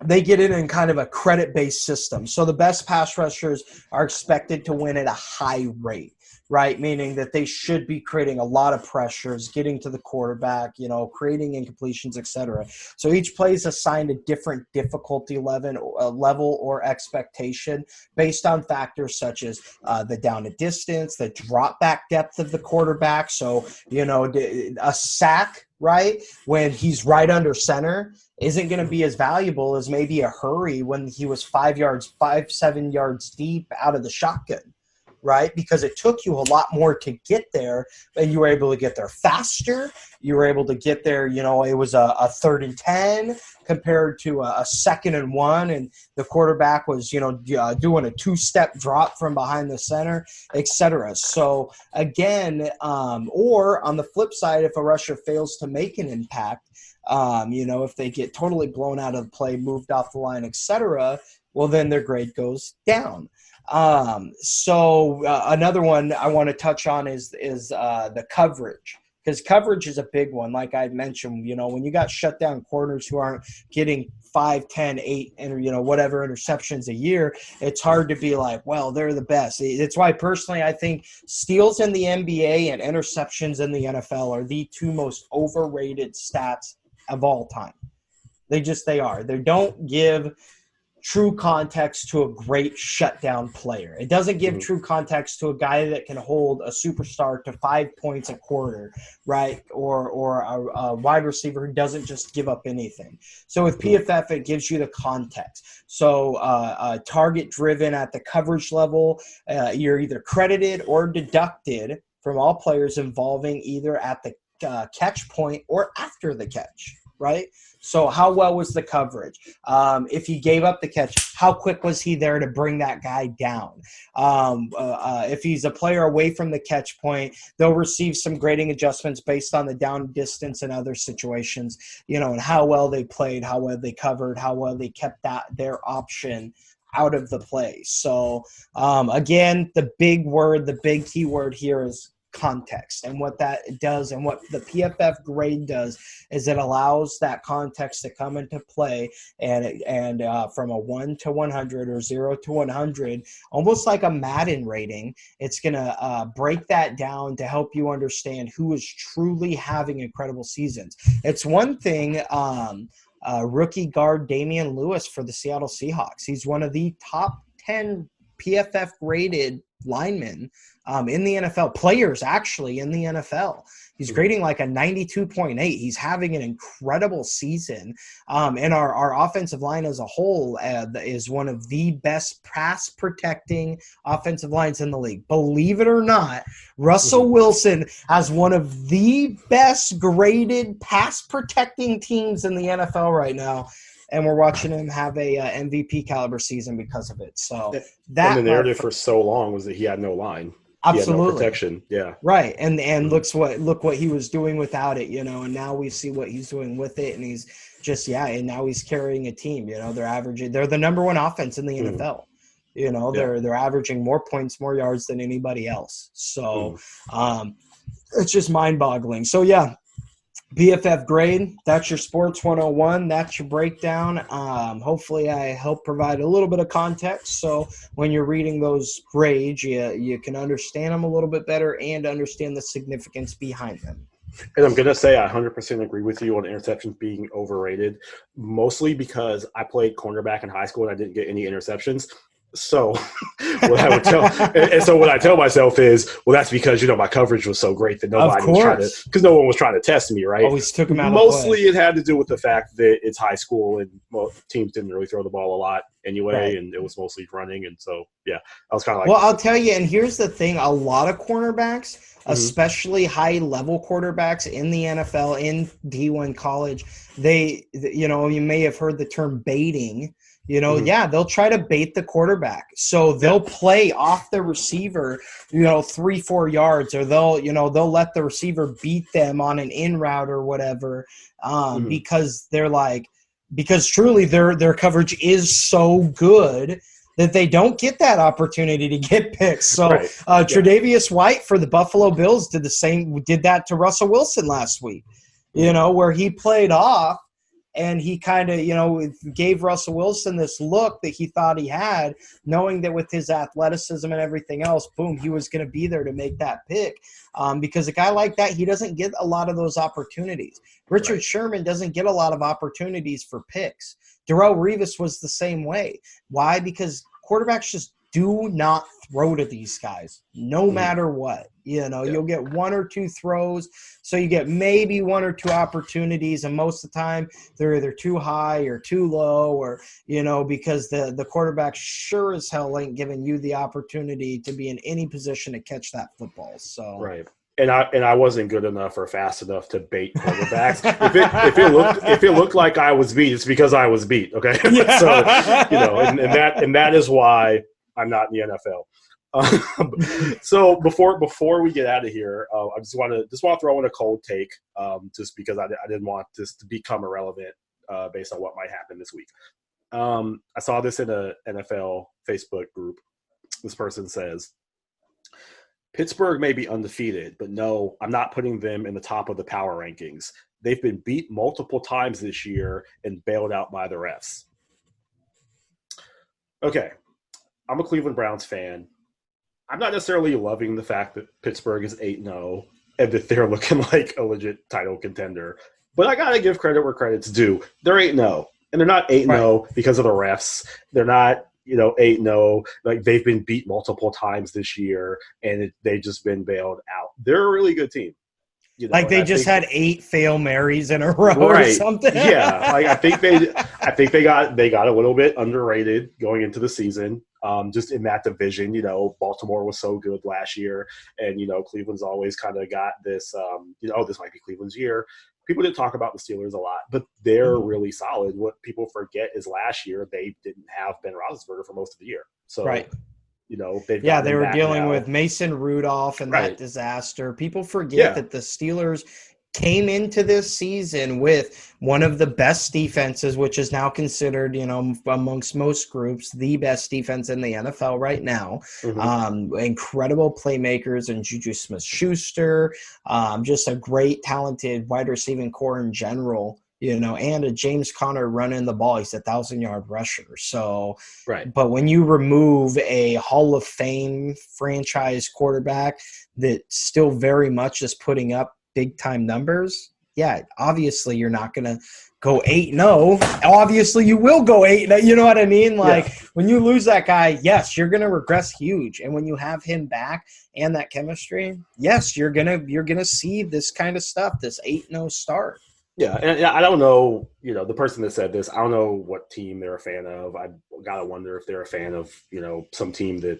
they get in kind of a credit-based system. So the best pass rushers are expected to win at a high rate, right? Meaning that they should be creating a lot of pressures, getting to the quarterback, creating incompletions, etc. So each play is assigned a different difficulty level or expectation based on factors such as the down and distance, the drop back depth of the quarterback. So, a sack, right, when he's right under center isn't going to be as valuable as maybe a hurry when he was 7 yards deep out of the shotgun, right? Because it took you a lot more to get there, and you were able to get there faster. You were able to get there, it was a 3rd and 10 compared to a 2nd and 1, and the quarterback was, doing a 2-step drop from behind the center, etc. So again, or on the flip side, if a rusher fails to make an impact, if they get totally blown out of the play, moved off the line, etc., well, then their grade goes down. So another one I want to touch on is the coverage, because coverage is a big one. Like I mentioned, when you got shut down corners who aren't getting 5, 10, 8, and whatever interceptions a year, it's hard to be like, well, they're the best. It's why personally I think steals in the NBA and interceptions in the NFL are the two most overrated stats of all time. They are. They don't give true context to a great shutdown player. It doesn't give true context to a guy that can hold a superstar to 5 points a quarter, right? Or a wide receiver who doesn't just give up anything. So with PFF, it gives you the context. So target driven at the coverage level, you're either credited or deducted from all players involving either at the catch point or after the catch, right? So how well was the coverage? If he gave up the catch, how quick was he there to bring that guy down? If he's a player away from the catch point, they'll receive some grading adjustments based on the down distance and other situations, and how well they played, how well they covered, how well they kept their option out of the play. So again, the big key word here is context, and what that does and what the PFF grade does is it allows that context to come into play, and from a 1 to 100 or 0 to 100, almost like a Madden rating, it's going to break that down to help you understand who is truly having incredible seasons. It's one thing, rookie guard Damian Lewis for the Seattle Seahawks. He's one of the top 10 PFF graded linemen in the NFL, players actually in the NFL. He's grading like a 92.8. He's having an incredible season. And our offensive line as a whole is one of the best pass protecting offensive lines in the league. Believe it or not, Russell Wilson has one of the best graded pass protecting teams in the NFL right now. And we're watching him have a MVP caliber season because of it. So and the narrative for so long was that he had no line. Absolutely. He had no protection. Yeah. Right. And look what he was doing without it, and now we see what he's doing with it. And he's just, and now he's carrying a team, they're the number one offense in the NFL. They're averaging more points, more yards than anybody else. So it's just mind boggling. So PFF grade, that's your Sports 101. That's your breakdown. Hopefully I help provide a little bit of context, so when you're reading those grades, you can understand them a little bit better and understand the significance behind them. And I'm going to say I 100% agree with you on interceptions being overrated, mostly because I played cornerback in high school and I didn't get any interceptions. So what I tell myself is, well, that's because, my coverage was so great that no one was trying to test me, right? Always took him out Mostly of play. It had to do with the fact that it's high school and teams didn't really throw the ball a lot anyway, right. And it was mostly running. And so, I was kind of like. Well, I'll tell you, and here's the thing, a lot of cornerbacks, especially high-level quarterbacks in the NFL, in D1 college, you may have heard the term baiting. They'll try to bait the quarterback. So they'll play off the receiver, 3-4 yards, or they'll let the receiver beat them on an in route or whatever, because because truly their coverage is so good that they don't get that opportunity to get picks. So Tre'Davious White for the Buffalo Bills did that to Russell Wilson last week, where he played off. And he kind of, gave Russell Wilson this look that he thought he had, knowing that with his athleticism and everything else, boom, he was going to be there to make that pick. Because a guy like that, he doesn't get a lot of those opportunities. Richard Sherman doesn't get a lot of opportunities for picks. Darrelle Revis was the same way. Why? Because quarterbacks just do not throw to these guys, no matter what. You'll get one or two throws, so you get maybe one or two opportunities, and most of the time they're either too high or too low, or because the quarterback sure as hell ain't giving you the opportunity to be in any position to catch that football. So right. And I wasn't good enough or fast enough to bait quarterbacks. if it looked like I was beat, it's because I was beat. Okay, so and that is why I'm not in the NFL. So before we get out of here, I just want to throw in a cold take, just because I didn't want this to become irrelevant based on what might happen this week. I saw this in a NFL Facebook group. This person says, Pittsburgh may be undefeated, but no, I'm not putting them in the top of the power rankings. They've been beat multiple times this year and bailed out by the refs. Okay, I'm a Cleveland Browns fan. I'm not necessarily loving the fact that Pittsburgh is 8-0 and that they're looking like a legit title contender. But I got to give credit where credit's due. They're 8-0. And they're not 8-0 because of the refs. They're not, 8-0. Like, they've been beat multiple times this year, and they've just been bailed out. They're a really good team. Like they just had 8 Hail Marys in a row or something. Yeah. Like I think they got a little bit underrated going into the season. Just in that division, Baltimore was so good last year, and Cleveland's always kind of got this, this might be Cleveland's year. People didn't talk about the Steelers a lot, but they're really solid. What people forget is last year they didn't have Ben Roethlisberger for most of the year. So, they were dealing with Mason Rudolph and that disaster. People forget that the Steelers came into this season with one of the best defenses, which is now considered, amongst most groups, the best defense in the NFL right now. Incredible playmakers and Juju Smith-Schuster, just a great, talented wide receiving core in general, and a James Conner running the ball. He's a 1,000-yard rusher. So, but when you remove a Hall of Fame franchise quarterback that still very much is putting up big-time numbers, obviously you're not going to go 8-0. Obviously you will go 8-0. You know what I mean? When you lose that guy, yes, you're going to regress huge. And when you have him back and that chemistry, yes, you're gonna see this kind of stuff, this 8-0 start. Yeah, and I don't know, the person that said this, I don't know what team they're a fan of. I got to wonder if they're a fan of, some team that,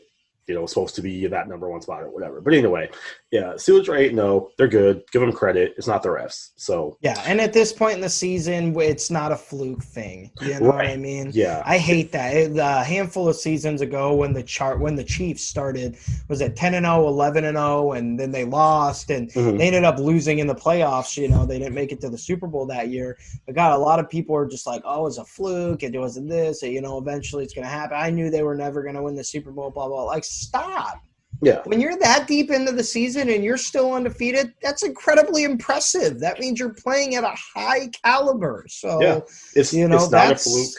supposed to be that number one spot or whatever. But anyway, Steelers are 8-0. They're good. Give them credit. It's not the refs. So and at this point in the season, it's not a fluke thing. You know what I mean? Yeah. I hate that. A handful of seasons ago when the Chiefs started, was it 10-0, 11-0, and then they lost, and they ended up losing in the playoffs. They didn't make it to the Super Bowl that year. But God, a lot of people are just like, oh, it's a fluke. It wasn't this. Eventually it's going to happen. I knew they were never going to win the Super Bowl, blah, blah. Like, stop. Yeah. When you're that deep into the season and you're still undefeated, that's incredibly impressive. That means you're playing at a high caliber. So, it's not a fluke.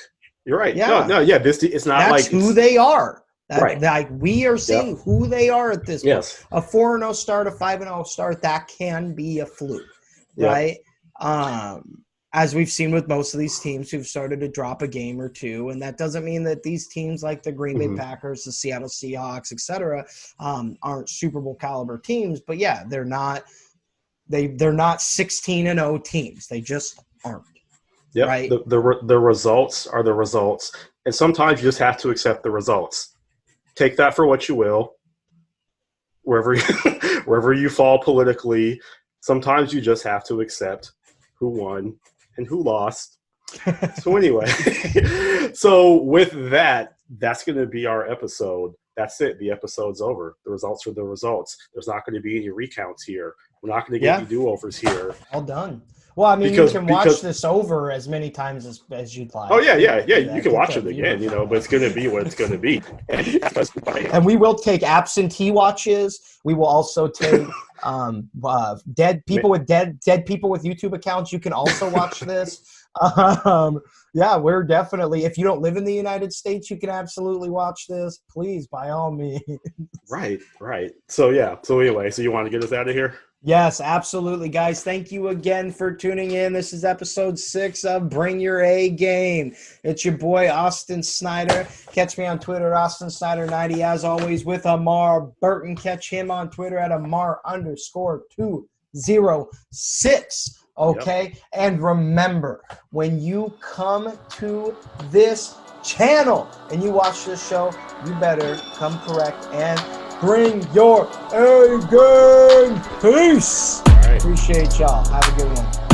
You're right. Yeah. No. It's not that's who they are. Like we are seeing who they are at this point. Yes. A 4-0 start, a 5-0 start, that can be a fluke, right? As we've seen with most of these teams who've started to drop a game or two. And that doesn't mean that these teams like the Green Bay Packers, the Seattle Seahawks, et cetera, aren't Super Bowl caliber teams. But they're not 16-0 teams. They just aren't. Yep. Right? The results are the results. And sometimes you just have to accept the results. Take that for what you will. Wherever you fall politically, sometimes you just have to accept who won and who lost. So anyway, so with that, that's going to be our episode. That's it. The episode's over. The results are the results. There's not going to be any recounts here. We're not going to get any do-overs here. All done. Well, I mean, you can watch this over as many times as you'd like. Oh, yeah. You can watch it again, but it's going to be what it's going to be. And we will take absentee watches. We will also take dead people with YouTube accounts. You can also watch this. We're definitely, if you don't live in the United States, you can absolutely watch this. Please, by all means. Right. So anyway, so you want to get us out of here? Yes, absolutely, guys. Thank you again for tuning in. This is episode 6 of Bring Your A Game. It's your boy, Austin Snyder. Catch me on Twitter, AustinSnyder90, as always, with Amar Burton. Catch him on Twitter at Amar_206. Okay? And remember, when you come to this channel and you watch this show, you better come correct and bring your A game. Peace. All right. Appreciate y'all. Have a good one.